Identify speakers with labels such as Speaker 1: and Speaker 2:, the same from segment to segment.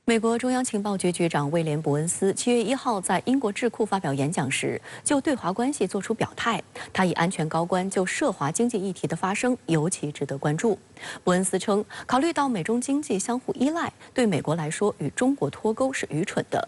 Speaker 1: 美国中央情报局局长威廉·伯恩斯7月1号在英国智库发表演讲时，就对华关系作出表态。他以安全高官就涉华经济议题的发声尤其值得关注。伯恩斯称，考虑到美中经济相互依赖，对美国来说与中国脱钩是愚蠢的。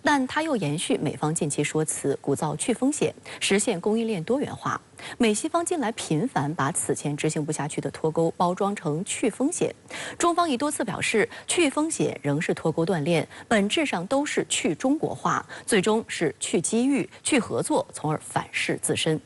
Speaker 1: 但他又延续美方近期说辞，鼓噪去风险，实现供应链多元化。美西方近来频繁把此前执行不下去的脱钩包装成去风险，中方已多次表示，去风险仍是脱钩锻炼，本质上都是去中国化，最终是去机遇、去合作，从而反噬自身。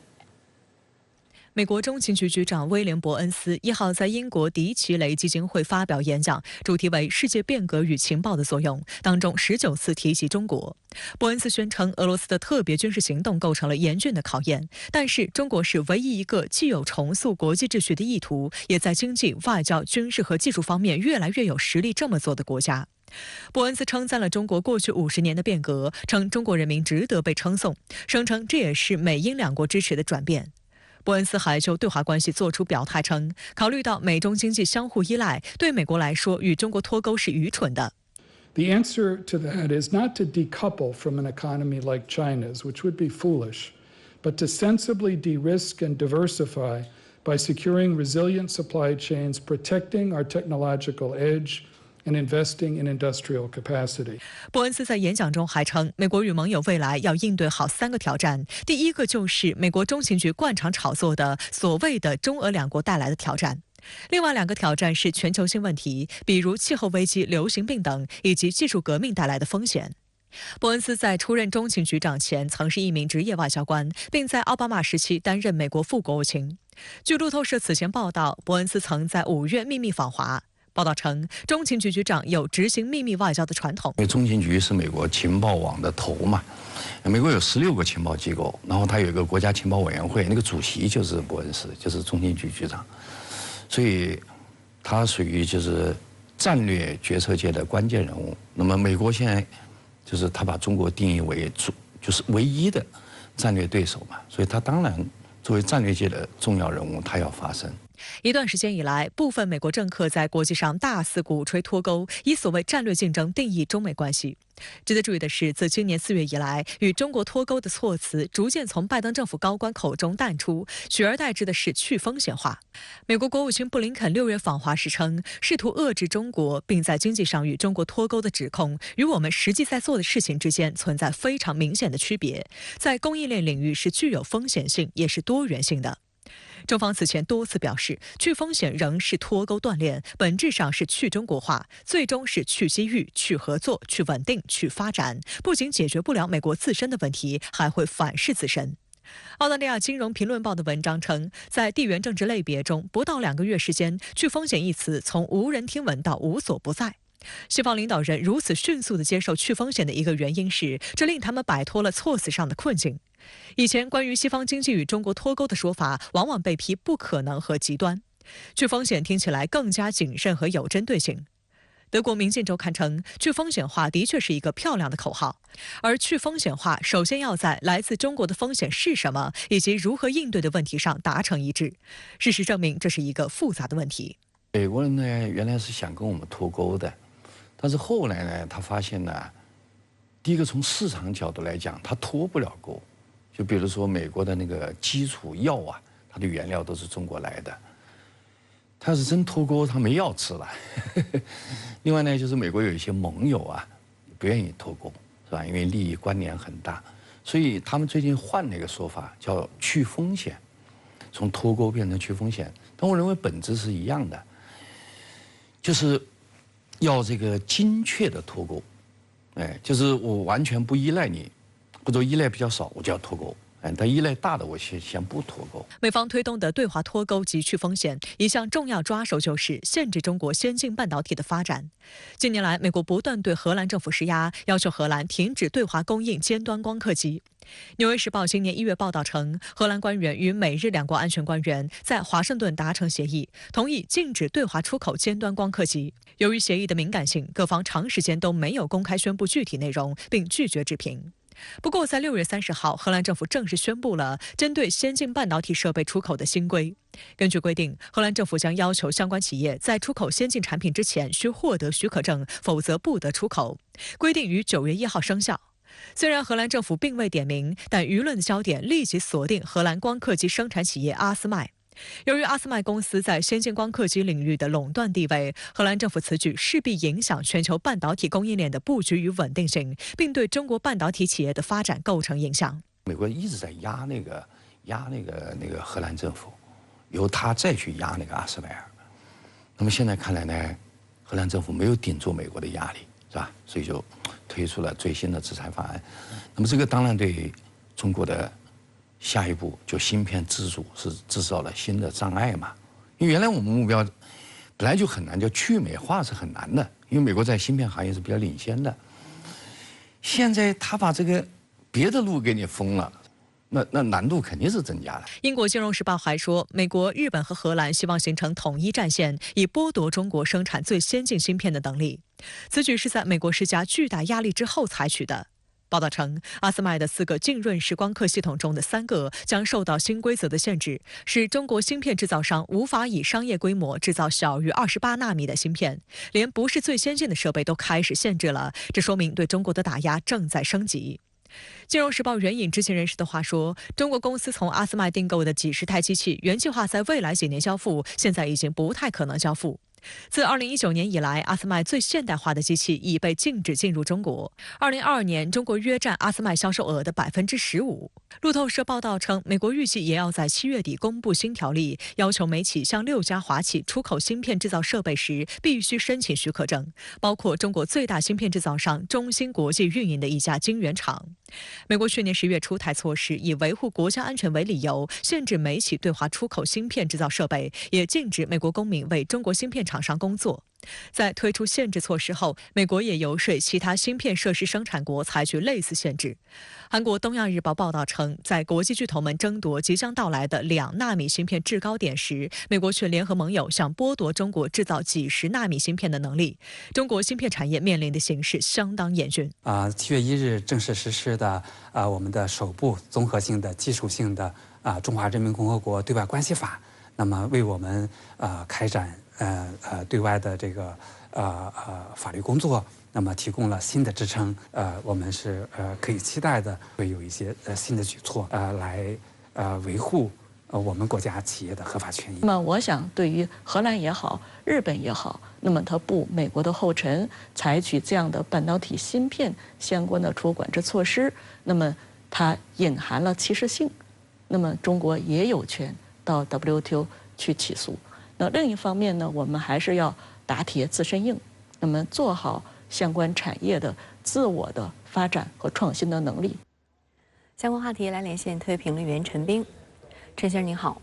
Speaker 2: 美国中情局局长威廉·伯恩斯1号在英国迪奇雷基金会发表演讲，主题为“世界变革与情报的作用”，当中19次提及中国。伯恩斯宣称，俄罗斯的特别军事行动构成了严峻的考验，但是中国是唯一一个既有重塑国际秩序的意图，也在经济、外交、军事和技术方面越来越有实力这么做的国家。伯恩斯称赞了中国过去50年的变革，称中国人民值得被称颂，声称这也是美英两国支持的转变。伯恩斯还就对华关系作出表态称，考虑到美中经济相互依赖，对美国来说与中国脱钩是愚蠢的。
Speaker 3: The answer to that is not to decouple from an economy like China's, which would be foolish, but to sensibly de-risk and diversify by securing resilient supply chains, protecting our technological edge,and investing in industrial capacity.
Speaker 2: 伯恩斯在演讲中还称，美国与盟友未来要应对好3个挑战。第一个就是美国中情局惯常炒作的所谓的中俄两国带来的挑战。另外2个挑战是全球性问题，比如气候危机、流行病等，以及技术革命带来的风险。伯恩斯在出任中情局长前曾是一名职业外交官，并在奥巴马时期担任美国副国务卿。据路透社此前报道，伯恩斯曾在5月秘密访华。报道称，中情局局长有执行秘密外交的传统。
Speaker 4: 因为中情局是美国情报网的头嘛，美国有16个情报机构，然后它有一个国家情报委员会，那个主席就是伯恩斯，就是中情局局长，所以他属于就是战略决策界的关键人物。那么美国现在就是他把中国定义为就是唯一的战略对手嘛，所以他当然作为战略界的重要人物，他要发声。
Speaker 2: 一段时间以来，部分美国政客在国际上大肆鼓吹脱钩，以所谓战略竞争定义中美关系。值得注意的是，自今年4月以来，与中国脱钩的措辞逐渐从拜登政府高官口中淡出，取而代之的是去风险化。美国国务卿布林肯6月访华时称，试图遏制中国并在经济上与中国脱钩的指控，与我们实际在做的事情之间存在非常明显的区别，在供应链领域是具有风险性，也是多元性的。中方此前多次表示，去风险仍是脱钩锻炼，本质上是去中国化，最终是去机遇、去合作、去稳定、去发展，不仅解决不了美国自身的问题，还会反噬自身。澳大利亚金融评论报的文章称，在地缘政治类别中，不到2个月时间，去风险一词从无人听闻到无所不在。西方领导人如此迅速地接受去风险的一个原因是，这令他们摆脱了措辞上的困境。以前关于西方经济与中国脱钩的说法，往往被批不可能和极端。去风险听起来更加谨慎和有针对性。德国民进周刊称，去风险化的确是一个漂亮的口号，而去风险化首先要在来自中国的风险是什么，以及如何应对的问题上达成一致。事实证明，这是一个复杂的问题。
Speaker 4: 美国人呢，原来是想跟我们脱钩的，但是后来呢，他发现呢，第一个从市场角度来讲，他脱不了钩。就比如说美国的那个基础药啊，它的原料都是中国来的。他要是真脱钩，他没药吃了。另外呢，就是美国有一些盟友啊，不愿意脱钩，是吧？因为利益关联很大，所以他们最近换了一个说法，叫去风险，从脱钩变成去风险。但我认为本质是一样的，就是要这个精确的脱钩，就是我完全不依赖你。或者依赖比较少，我就要脱钩。但依赖大的，我先不脱钩。
Speaker 2: 美方推动的对华脱钩及去风险，一项重要抓手就是限制中国先进半导体的发展。近年来，美国不断对荷兰政府施压，要求荷兰停止对华供应尖端光刻机。纽约时报今年1月报道称，荷兰官员与美日两国安全官员在华盛顿达成协议，同意禁止对华出口尖端光刻机。由于协议的敏感性，各方长时间都没有公开宣布具体内容，并拒绝置评。不过，在6月30号，荷兰政府正式宣布了针对先进半导体设备出口的新规。根据规定，荷兰政府将要求相关企业在出口先进产品之前需获得许可证，否则不得出口。规定于9月1号生效。虽然荷兰政府并未点名，但舆论的焦点立即锁定荷兰光刻机生产企业阿斯麦。由于阿斯麦公司在先进光刻机领域的垄断地位，荷兰政府此举势必影响全球半导体供应链的布局与稳定性，并对中国半导体企业的发展构成影响。
Speaker 4: 美国一直在压那个荷兰政府，由他再去压那个阿斯麦尔。那么现在看来呢，荷兰政府没有顶住美国的压力，是吧？所以就推出了最新的制裁法案。那么这个当然对中国的下一步就芯片自主是制造了新的障碍嘛？因为原来我们目标本来就很难，叫去美化是很难的，因为美国在芯片行业是比较领先的。现在他把这个别的路给你封了，那难度肯定是增加了。
Speaker 2: 英国金融时报还说，美国、日本和荷兰希望形成统一战线，以剥夺中国生产最先进芯片的能力。此举是在美国施加巨大压力之后采取的。报道称，阿斯麦的4个浸润式光刻系统中的3个将受到新规则的限制，使中国芯片制造商无法以商业规模制造小于28纳米的芯片，连不是最先进的设备都开始限制了。这说明对中国的打压正在升级。金融时报援引知情人士的话说，中国公司从阿斯麦订购的几十台机器，原计划在未来几年交付，现在已经不太可能交付。自2019年以来，阿斯麦最现代化的机器已被禁止进入中国。2022年，中国约占阿斯麦销售额的15%。路透社报道称，美国预计也要在7月底公布新条例，要求美企向6家华企出口芯片制造设备时必须申请许可证，包括中国最大芯片制造商中芯国际运营的一家晶圆厂。美国去年10月出台措施，以维护国家安全为理由，限制美企对华出口芯片制造设备，也禁止美国公民为中国芯片厂商工作。在推出限制措施后，美国也游说其他芯片设施生产国采取类似限制。韩国东亚日报报道称，在国际巨头们争夺即将到来的2纳米芯片制高点时，美国却联合盟友想剥夺中国制造几10纳米芯片的能力。中国芯片产业面临的形势相当严峻。
Speaker 5: 7月1日正式实施的我们的首部综合性的技术性的中华人民共和国对外关系法，那么为我们开展对外的这个法律工作，那么提供了新的支撑。我们是可以期待的会有一些新的举措来维护我们国家企业的合法权益。
Speaker 6: 那么我想，对于荷兰也好，日本也好，那么它步美国的后尘，采取这样的半导体芯片相关的出口管制措施，那么它隐含了歧视性。那么中国也有权到 WTO 去起诉。那另一方面呢，我们还是要打铁自身硬，那么做好相关产业的自我的发展和创新的能力。
Speaker 1: 相关话题来连线特约评论员陈斌。陈先生您好，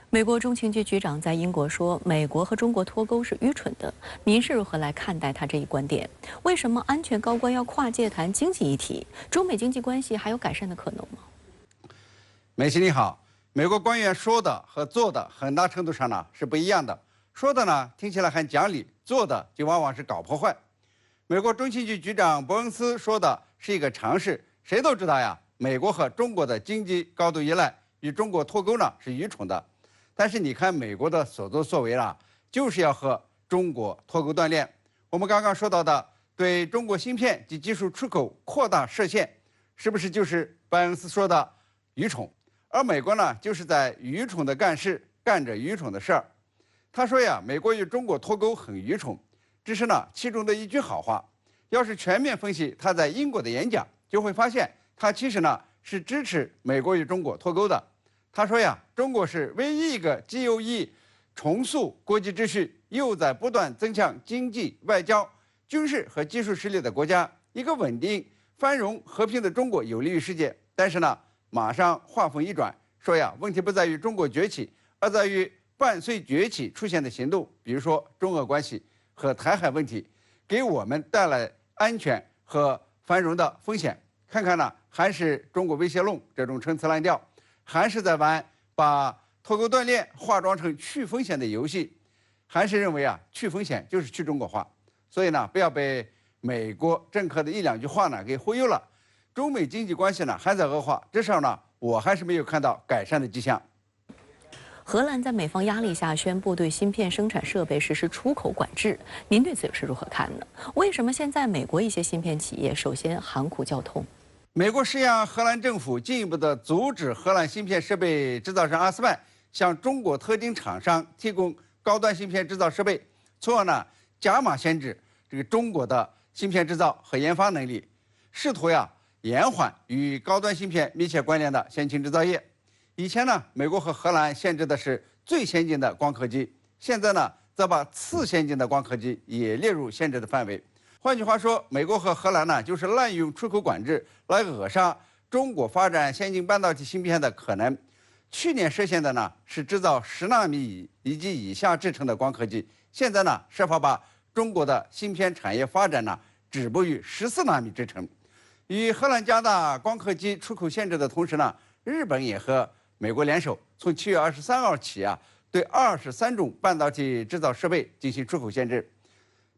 Speaker 1: 美国中情局局长在英国说，美国和中国脱钩是愚蠢的，您是如何来看待他这一观点？为什么安全高官要跨界谈经济议题？中美经济关系还有改善的可能吗？
Speaker 7: 美琪你好，美国官员说的和做的很大程度上呢是不一样的，说的呢听起来很讲理，做的就往往是搞破坏。美国中情局局长伯恩斯说的是一个常识，谁都知道呀，美国和中国的经济高度依赖，与中国脱钩呢是愚蠢的。但是你看美国的所作所为啦，就是要和中国脱钩断链。我们刚刚说到的对中国芯片及技术出口扩大设限，是不是就是伯恩斯说的愚蠢？而美国呢，就是在愚蠢的干事，干着愚蠢的事儿。他说呀，美国与中国脱钩很愚蠢，这是呢其中的一句好话。要是全面分析他在英国的演讲，就会发现他其实呢是支持美国与中国脱钩的。他说呀，中国是唯一一个既有意重塑国际秩序，又在不断增强经济、外交、军事和技术实力的国家。一个稳定、繁荣、和平的中国有利于世界。但是呢，马上话锋一转，说呀，问题不在于中国崛起，而在于伴随崛起出现的行动，比如说中俄关系和台海问题，给我们带来安全和繁荣的风险。看看呢，还是中国威胁论这种陈词滥调，还是在玩把脱钩断链化妆成去风险的游戏，还是认为啊，去风险就是去中国化。所以呢，不要被美国政客的一两句话呢给忽悠了。中美经济关系呢还在恶化，至少呢我还是没有看到改善的迹象。
Speaker 1: 荷兰在美方压力下宣布对芯片生产设备实施出口管制，您对此又是如何看呢？为什么现在美国一些芯片企业首先喊苦叫痛？
Speaker 7: 美国施压荷兰政府进一步的阻止荷兰芯片设备制造商阿斯麦向中国特定厂商提供高端芯片制造设备，从而呢加码限制这个中国的芯片制造和研发能力，试图延缓与高端芯片密切关联的先进制造业。以前呢，美国和荷兰限制的是最先进的光刻机，现在呢，则把次先进的光刻机也列入限制的范围。换句话说，美国和荷兰呢，就是滥用出口管制来扼杀中国发展先进半导体芯片的可能。去年实现的呢，是制造10纳米以及以下制成的光刻机，现在呢，设法把中国的芯片产业发展呢，止步于14纳米制成。与荷兰加大光刻机出口限制的同时呢，日本也和美国联手，从7月23号起对23种半导体制造设备进行出口限制。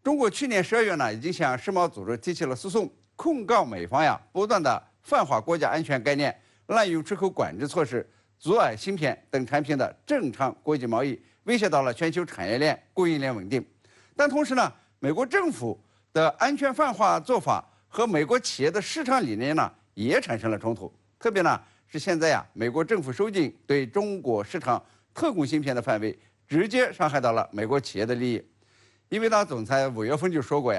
Speaker 7: 中国去年12月呢，已经向世贸组织提起了诉讼，控告美方不断的泛化国家安全概念，滥用出口管制措施，阻碍芯片等产品的正常国际贸易，威胁到了全球产业链供应链稳定。但同时呢，美国政府的安全泛化做法和美国企业的市场理念呢，也产生了冲突。特别呢是现在美国政府收紧对中国市场特供芯片的范围，直接伤害到了美国企业的利益。英伟达总裁5月份就说过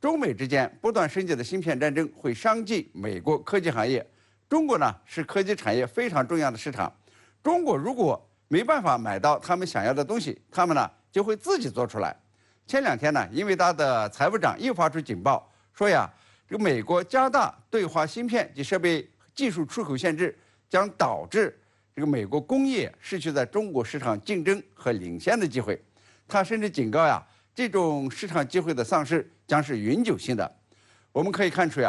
Speaker 7: 中美之间不断升级的芯片战争会伤及美国科技行业。中国呢是科技产业非常重要的市场，中国如果没办法买到他们想要的东西，他们呢就会自己做出来。前2天呢，英伟达的财务长又发出警报，说这个美国加大对华芯片及设备技术出口限制，将导致这个美国工业失去在中国市场竞争和领先的机会。他甚至警告这种市场机会的丧失将是永久性的。我们可以看出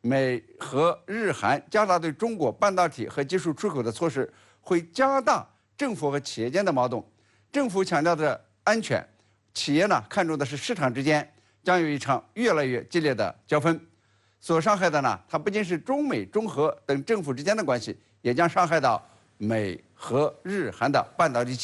Speaker 7: 美和日韩加大对中国半导体和技术出口的措施，会加大政府和企业间的矛盾。政府强调的安全，企业呢看重的是市场之间将有一场越来越激烈的交锋。所伤害的呢，它不仅是中美、中荷等政府之间的关系，也将伤害到美和日韩的半导体企业。